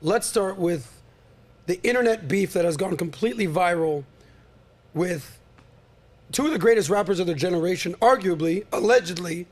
let's start with the internet beef that has gone completely viral with two of the greatest rappers of their generation, arguably, allegedly,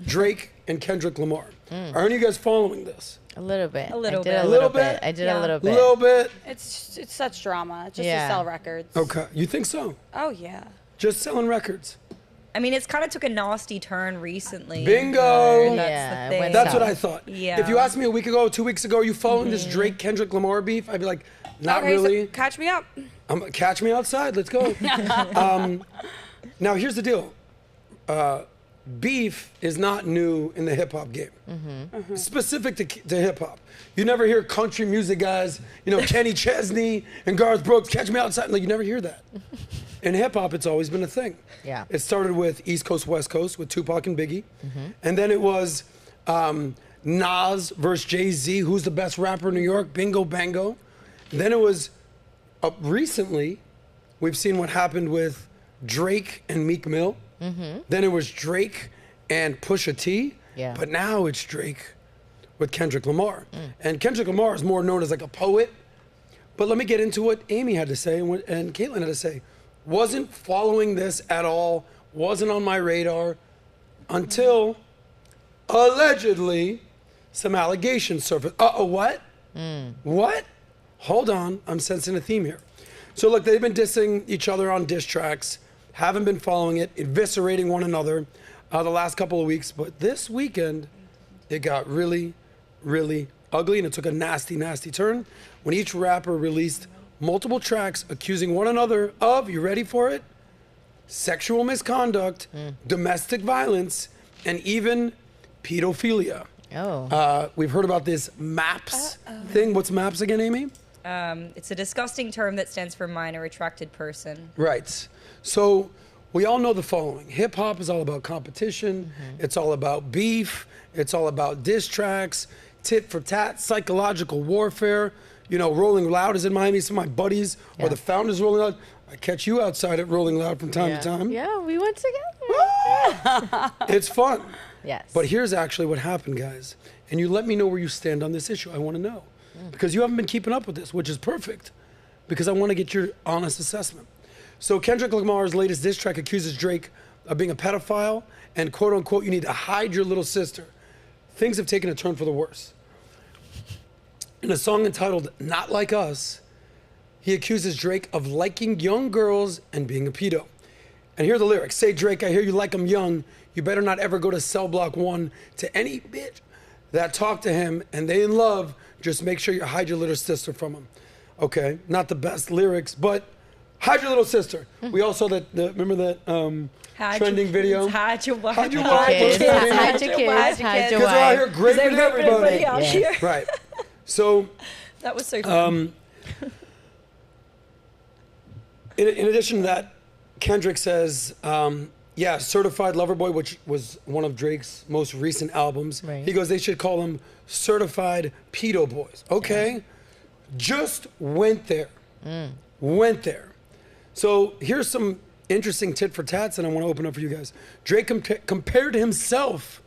Drake and Kendrick Lamar. Aren't you guys following this? A little bit. A little bit. I did a little bit. I did a little bit. A little bit? It's such drama, just to Yeah. sell records. Okay, you think so? Oh, yeah. Just selling records. I mean, it's kind of took a nasty turn recently. Bingo! That's Yeah, the it thing. went That's south. what I thought. Yeah. If you asked me a week ago, 2 weeks ago, are you following this Drake Kendrick Lamar beef? I'd be like, not Okay, so really. catch me up. Catch me outside. Let's go. Now here's the deal. Beef is not new in the hip hop game. Specific to hip hop. You never hear country music guys, Kenny Chesney and Garth Brooks, catch me outside. Like, you never hear that. In hip hop, it's always been a thing. Yeah. It started with East Coast, West Coast with Tupac and Biggie. And then it was Nas versus Jay-Z, who's the best rapper in New York, bingo, bango. Then it was recently, we've seen what happened with Drake and Meek Mill. Then it was Drake and Pusha T. Yeah. But now it's Drake with Kendrick Lamar. And Kendrick Lamar is more known as like a poet. But let me get into what Amy had to say and Caitlin had to say. Wasn't following this at all, wasn't on my radar until allegedly some allegations surfaced. What? What? Hold on, I'm sensing a theme here. So look, they've been dissing each other on diss tracks, haven't been following it, eviscerating one another the last couple of weeks, but this weekend, it got really, really ugly, and it took a nasty, nasty turn when each rapper released multiple tracks accusing one another of, you ready for it? Sexual misconduct, domestic violence, and even pedophilia. Oh. We've heard about this MAPS thing. What's MAPS again, Amy? It's a disgusting term that stands for minor attracted person. Right. So we all know the following. Hip hop is all about competition. It's all about beef. It's all about diss tracks, tit for tat, psychological warfare. Rolling Loud is in Miami. Some of my buddies or the founders of Rolling Loud. I catch you outside at Rolling Loud from time to time. Yeah, we went together. It's fun. Yes. But here's actually what happened, guys. And you let me know where you stand on this issue. I want to know. Because you haven't been keeping up with this, which is perfect. Because I want to get your honest assessment. So Kendrick Lamar's latest diss track accuses Drake of being a pedophile and quote unquote, you need to hide your little sister. Things have taken a turn for the worse. In a song entitled Not Like Us, he accuses Drake of liking young girls and being a pedo. And here are the lyrics. Say, Drake, I hear you like them young. You better not ever go to cell block 1 to any bitch that talk to him and they in love. Just make sure you hide your little sister from him. Okay, not the best lyrics, but hide your little sister. We all saw that, remember that trending video? Hide your wife. Hide your Hide wife. your What's kids. that, Amy? Hide your kids. Hide your Because they're out wife. here raping everybody. out Yes. here. Right. So, That was so fun. in addition to that, Kendrick says, Certified Lover Boy, which was one of Drake's most recent albums. Right. He goes, they should call them Certified Pedo Boys. Okay. Just went there. Went there. So here's some interesting tit for tats, and I want to open up for you guys. Drake compared himself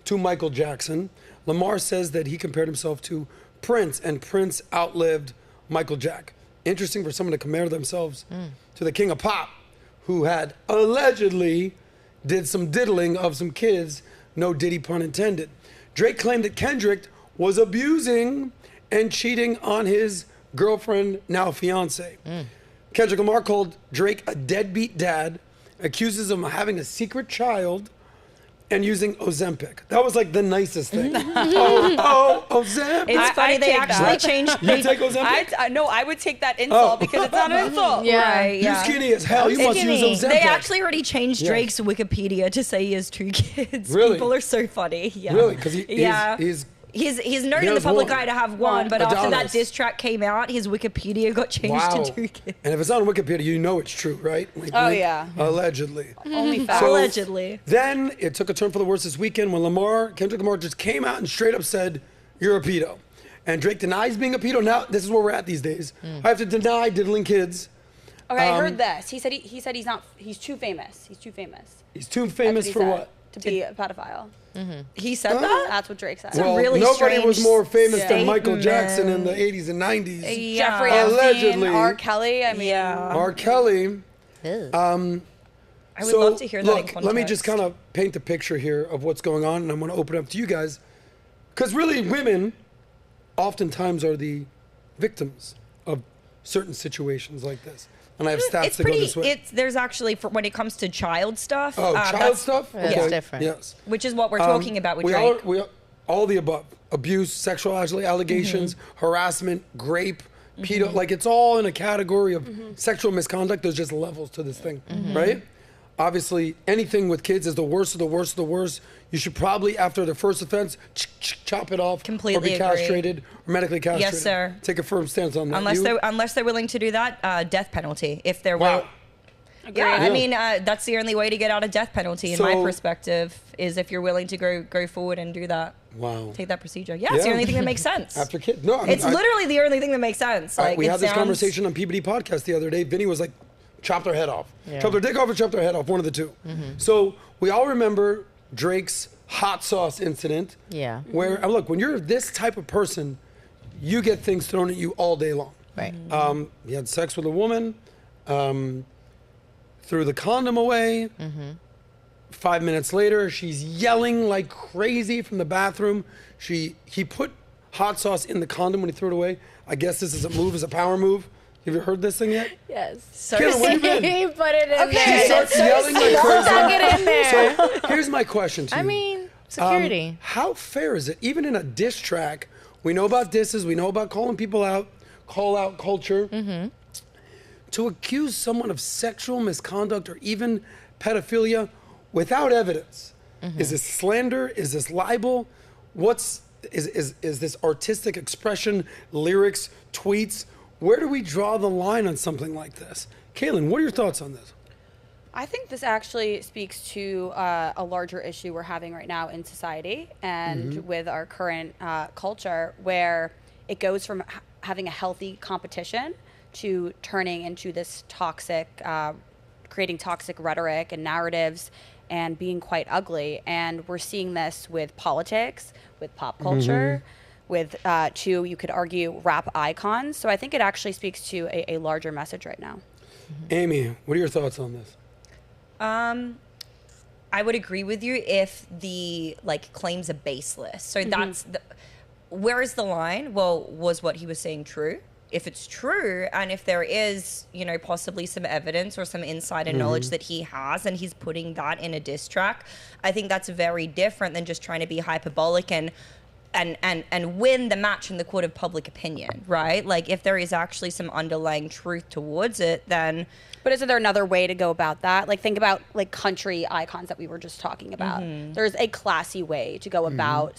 to Michael Jackson. Lamar says that he compared himself to Prince, and Prince outlived Michael Jack. Interesting for someone to compare themselves to the king of pop, who had allegedly did some diddling of some kids, no diddy pun intended. Drake claimed that Kendrick was abusing and cheating on his girlfriend, now fiance. Kendrick Lamar called Drake a deadbeat dad, accuses him of having a secret child, and using Ozempic. That was like the nicest thing. Ozempic. It's funny, they actually changed. You take Ozempic? No, I would take that insult because it's not an insult. Yeah. Right, yeah. You're skinny as hell. You must use Ozempic. They actually already changed Yeah. Drake's Wikipedia to say he has 2 kids. Really? People are so funny. Yeah. Really? Because He's known in the has public one. eye to have one, but after Adonis. that diss track came out, his Wikipedia got changed to 2 kids. And if it's on Wikipedia, you know it's true, right? Like, Yeah. Allegedly. Only facts. So- Allegedly. Then it took a turn for the worse this weekend when Kendrick Lamar just came out and straight up said, you're a pedo. And Drake denies being a pedo. Now, this is where we're at these days. I have to deny diddling kids. Okay, I heard this. He said he's not. He's too famous. He's too famous. He's too famous That's for he what? said. to be a pedophile. He said that? That's what Drake said. Well, really nobody was strange more famous than Michael statement. Jackson in the 80s and 90s. Yeah. Jeffrey Allegedly. Epstein, R. Kelly. I mean, R. Kelly. Ew. I would love to hear that in Look, context. let me just kind of paint the picture here of what's going on, and I'm going to open up to you guys. Because really, women oftentimes are the victims of certain situations like this. And I have stats it's to go pretty. this way. There's actually when it comes to child stuff. Oh, child that's- stuff? Yeah, it's different. Yes. which is what we're talking about with we Drake. all the above. Abuse, sexual allegations, harassment, grape, pedo. Like, it's all in a category of sexual misconduct. There's just levels to this thing, right? Obviously, anything with kids is the worst of the worst of the worst. You should probably, after the first offense, chop it off, Completely or be agree. castrated, or medically castrated. Yes, sir. Take a firm stance on that. Unless they're willing to do that, death penalty. If they're Wow. Yeah, I Yeah. mean that's the only way to get out of death penalty, in my So- perspective, is if you're willing to go forward and do that. Wow. Take that procedure. Yeah, it's the Yeah. only thing that makes sense. After kids, no, I mean, It's literally the only thing that makes sense. Like we it had this sounds- conversation on PBD podcast the other day. Vinny was like, chop their head off. Yeah. Chop their dick off or chop their head off, one of the two. So we all remember Drake's hot sauce incident. Yeah. Where, and look, when you're this type of person, you get things thrown at you all day long. Right. He had sex with a woman, threw the condom away. 5 minutes later, she's yelling like crazy from the bathroom. He put hot sauce in the condom when he threw it away. I guess this is a move, is a power move. Have you heard this thing yet? Yes. So Kayla, what do you mean? He put it in She there. starts yelling like crazy. Stuck it in there. So here's my question to you. I mean, security. How fair is it, even in a diss track, we know about disses, we know about calling people out, call out culture, to accuse someone of sexual misconduct or even pedophilia without evidence? Is this slander? Is this libel? Is this artistic expression, lyrics, tweets? Where do we draw the line on something like this? Kaylin, what are your thoughts on this? I think this actually speaks to a larger issue we're having right now in society and with our current culture, where it goes from having a healthy competition to turning into this toxic, creating toxic rhetoric and narratives and being quite ugly. And we're seeing this with politics, with pop culture, with two, you could argue, rap icons. So I think it actually speaks to a larger message right now. Amy, what are your thoughts on this? I would agree with you if the claims are baseless. So that's where is the line? Well, was what he was saying true? If it's true, and if there is, possibly some evidence or some insider knowledge that he has, and he's putting that in a diss track, I think that's very different than just trying to be hyperbolic and win the match in the court of public opinion, right? Like, if there is actually some underlying truth towards it, then... But isn't there another way to go about that? Like, think about country icons that we were just talking about. There's a classy way to go about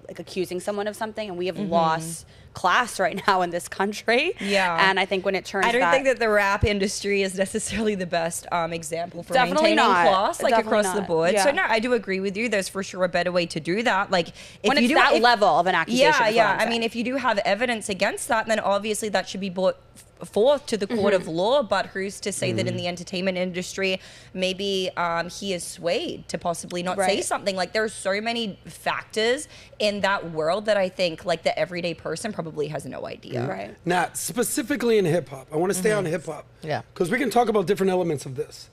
accusing someone of something, and we have lost class right now in this country. Yeah. And I think when it turns, I don't think that the rap industry is necessarily the best example for Definitely maintaining not. class, Definitely across the not. board. Yeah. So no, I do agree with you. There's for sure a better way to do that. Like, if when you it's do that level of an accusation. Yeah, is what yeah. I'm I mean, saying. if you do have evidence against that, then obviously that should be brought forth to the court of law. But who's to say that in the entertainment industry, maybe he is swayed to possibly not say Right. something? Like, there's so many factors in that world that I think the everyday person probably has no idea. Right. Now, specifically in hip hop, I want to stay on hip hop. Yeah. Because we can talk about different elements of this.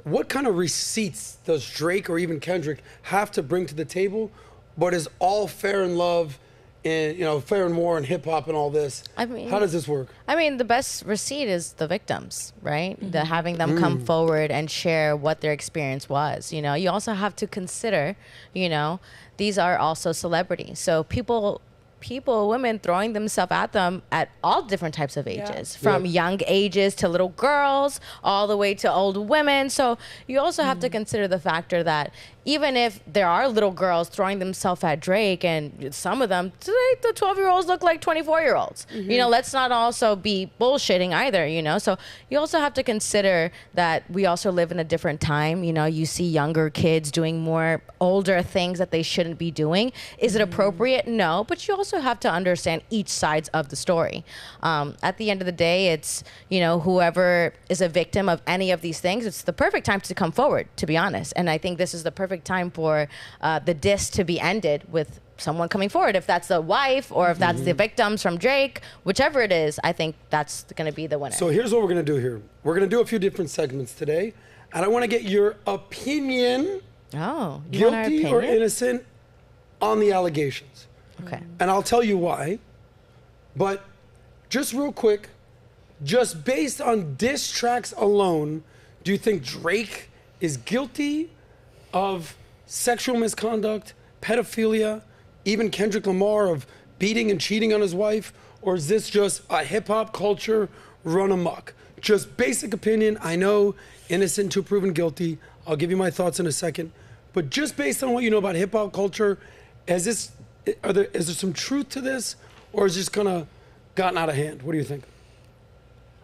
What kind of receipts does Drake or even Kendrick have to bring to the table, but is all fair in love and, fair in war and hip hop and all this? I mean- how does this work? I mean, the best receipt is the victims, right? The having them come forward and share what their experience was. You also have to consider, these are also celebrities. So people, women throwing themselves at them at all different types of ages, from young ages to little girls, all the way to old women. So you also have to consider the factor that even if there are little girls throwing themselves at Drake, and some of them, today the 12-year-olds look like 24-year-olds. Let's not also be bullshitting either, So you also have to consider that we also live in a different time. You see younger kids doing more older things that they shouldn't be doing. Is it appropriate? No. But you also also have to understand each sides of the story. At the end of the day, it's, you know, whoever is a victim of any of these things, it's the perfect time to come forward, to be honest. And I think this is the perfect time for the diss to be ended with someone coming forward. If that's the wife or if that's the victims from Drake, whichever it is, I think that's going to be the winner. So here's what we're going to do here. We're going to do a few different segments today. And I want to get your opinion, Oh, you want our guilty or opinion? innocent, on the allegations. Okay. And I'll tell you why. But just real quick, just based on diss tracks alone, do you think Drake is guilty of sexual misconduct, pedophilia, even Kendrick Lamar of beating and cheating on his wife? Or is this just a hip hop culture run amok? Just basic opinion. I know innocent until proven guilty. I'll give you my thoughts in a second. But just based on what you know about hip hop culture, is there some truth to this, or is this kind of gotten out of hand? What do you think?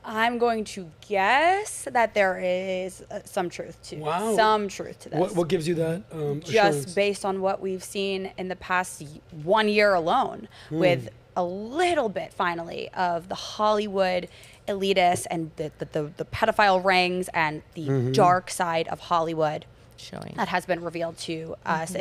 I'm going to guess that there is some truth to Wow. some truth to this. What gives you that assurance? Just based on what we've seen in the past 1 year alone, with a little bit finally of the Hollywood elitists and the pedophile rings and the dark side of Hollywood Showing. that has been revealed to us.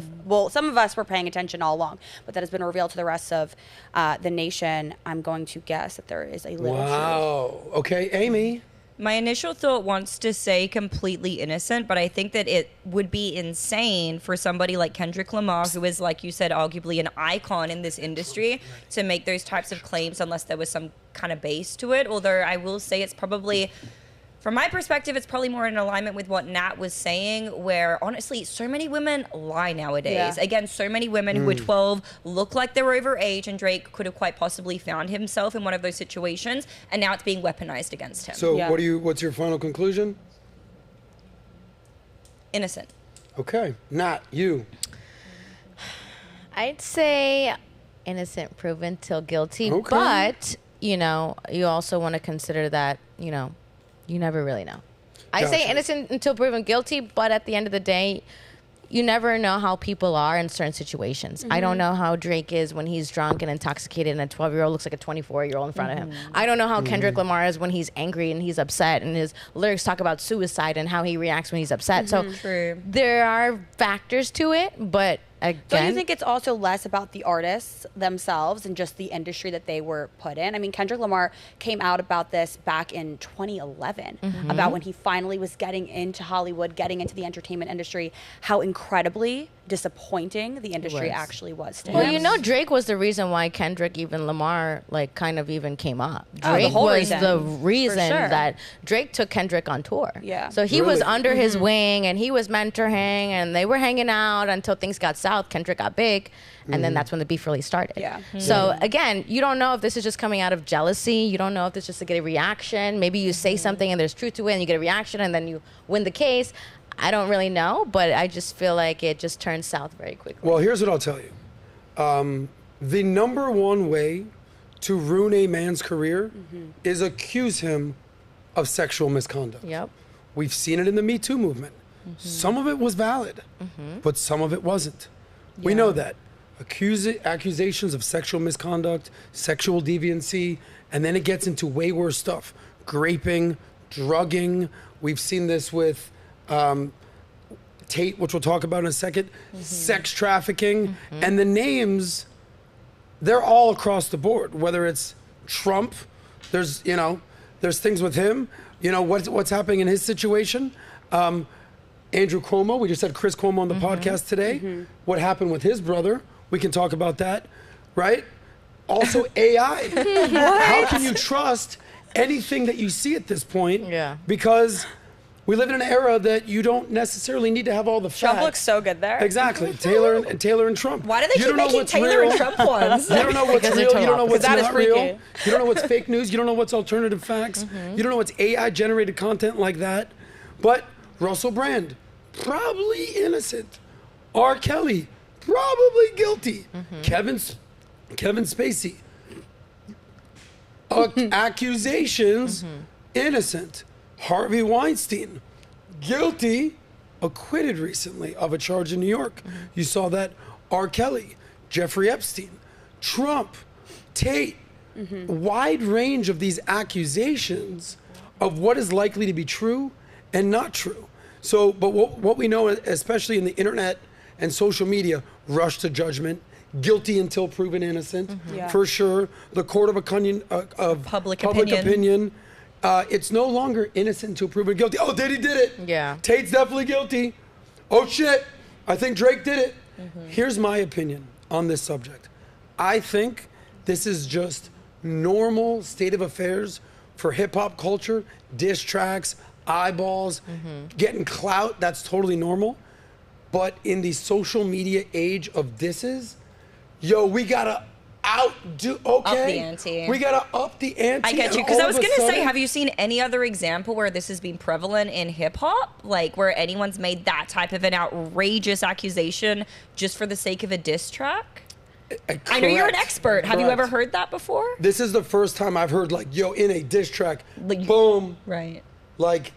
Some of us were paying attention all along, but that has been revealed to the rest of the nation. I'm going to guess that there is a little truth. Wow. Okay, Amy. My initial thought wants to say completely innocent, but I think that it would be insane for somebody like Kendrick Lamar, who is, like you said, arguably an icon in this industry, to make those types of claims unless there was some kind of base to it. Although I will say it's probably, from my perspective, it's probably more in alignment with what Nat was saying, where honestly, so many women lie nowadays. Yeah. Again, so many women who were 12 look like they were overage, and Drake could have quite possibly found himself in one of those situations, and now it's being weaponized against him. So Yeah. what's your final conclusion? Innocent. Okay, Nat, you. I'd say innocent proven till guilty, Okay. but, you know, you also want to consider that, you know, you never really know. I say Gotcha. innocent until proven guilty, but at the end of the day, you never know how people are in certain situations. I don't know how Drake is when he's drunk and intoxicated and a 12-year-old looks like a 24-year-old in front of him. I don't know how Kendrick Lamar is when he's angry and he's upset and his lyrics talk about suicide and how he reacts when he's upset. So True. there are factors to it, but again... Don't you think it's also less about the artists themselves and just the industry that they were put in? I mean, Kendrick Lamar came out about this back in 2011, about when he finally was getting into Hollywood, getting into the entertainment industry, how incredibly disappointing the industry was. actually was to Well, him. you know, Drake was the reason why Kendrick, even Lamar, like kind of even came up. the Drake whole was reason. the For reason sure. that Drake took Kendrick on tour. Yeah. So he was Really? under his wing and he was mentoring and they were hanging out until things got south. Kendrick got big. And then that's when the beef really started. Yeah. So again, you don't know if this is just coming out of jealousy. You don't know if it's just to get a reaction. Maybe you say something and there's truth to it and you get a reaction and then you win the case. I don't really know, but I just feel like it just turns south very quickly. Well, here's what I'll tell you. The number one way to ruin a man's career is accuse him of sexual misconduct. Yep. We've seen it in the Me Too movement. Some of it was valid, but some of it wasn't. We know that. Accusations of sexual misconduct, sexual deviancy, and then it gets into way worse stuff. Graping, drugging. We've seen this with Tate, which we'll talk about in a second, sex trafficking, and the names, they're all across the board. Whether it's Trump, there's things with him. You know, what's happening in his situation. Andrew Cuomo, we just had Chris Cuomo on the podcast today. What happened with his brother? We can talk about that, right? Also AI. How can you trust anything that you see at this point? Yeah. Because we live in an era that you don't necessarily need to have all the facts. Trump looks so good there. Exactly. Taylor and Trump. Why do they You keep don't know making what's Taylor real. and Trump ones? You don't know what's Because they're real. You don't know opposite. what's That is not real. freaky. You don't know what's fake news. You don't know what's alternative facts. You don't know what's AI generated content like that. But Russell Brand, probably innocent. R. Kelly, probably guilty. Kevin Spacey, accusations, innocent. Harvey Weinstein, guilty, acquitted recently of a charge in New York. You saw that. R. Kelly, Jeffrey Epstein, Trump, Tate, wide range of these accusations of what is likely to be true and not true. So, but what we know, especially in the internet and social media, rush to judgment, guilty until proven innocent, for sure. The court of opinion, Public opinion. It's no longer innocent until proven guilty. Oh, Diddy did it. Yeah. Tate's definitely guilty. Oh shit, I think Drake did it. Here's my opinion on this subject. I think this is just normal state of affairs for hip hop culture, diss tracks, eyeballs, getting clout, that's totally normal. But in the social media age of disses, yo, we gotta outdo, Up the ante. We gotta up the ante. I get you, because I was gonna say, have you seen any other example where this has been prevalent in hip hop? Like where anyone's made that type of an outrageous accusation just for the sake of a diss track? I know you're an expert. Have you ever heard that before? This is the first time I've heard like, yo, in a diss track, Like, boom. Right. Like,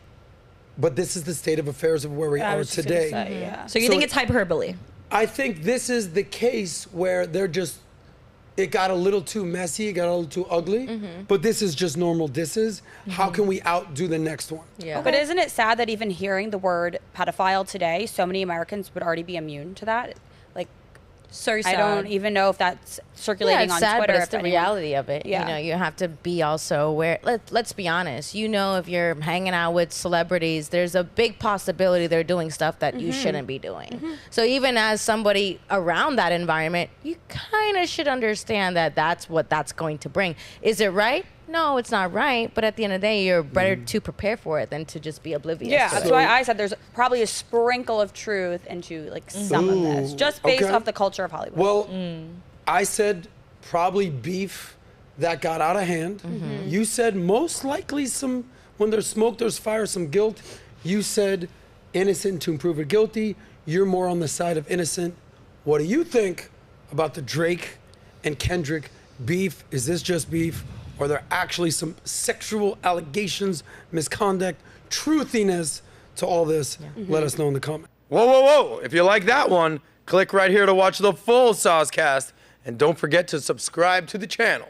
but this is the state of affairs of where we I are was just today. gonna say, yeah. So you think it's hyperbole? I think this is the case where they're just, it got a little too messy, it got a little too ugly, but this is just normal disses. How can we outdo the next one? Yeah. But isn't it sad that even hearing the word pedophile today, so many Americans would already be immune to that? Like, So sad. I don't even know if that's circulating it's on sad, Twitter. but it's if the anyone- reality of it. Yeah. You know, you have to be also aware. Let's be honest. You know, if you're hanging out with celebrities, there's a big possibility they're doing stuff that you shouldn't be doing. So even as somebody around that environment, you kind of should understand that that's what that's going to bring. Is it right? No, it's not right. But at the end of the day, you're better to prepare for it than to just be oblivious. Yeah, to that's it. why I said there's probably a sprinkle of truth into like some of this, just based Okay. off the culture of Hollywood. Well, I said probably beef that got out of hand. You said most likely some, when there's smoke, there's fire, some guilt. You said innocent to prove it guilty. You're more on the side of innocent. What do you think about the Drake and Kendrick beef? Is this just beef? Or are there actually some sexual allegations, misconduct, truthiness to all this? Let us know in the comments. Whoa, whoa, whoa. If you like that one, click right here to watch the full SOSCAST. And don't forget to subscribe to the channel.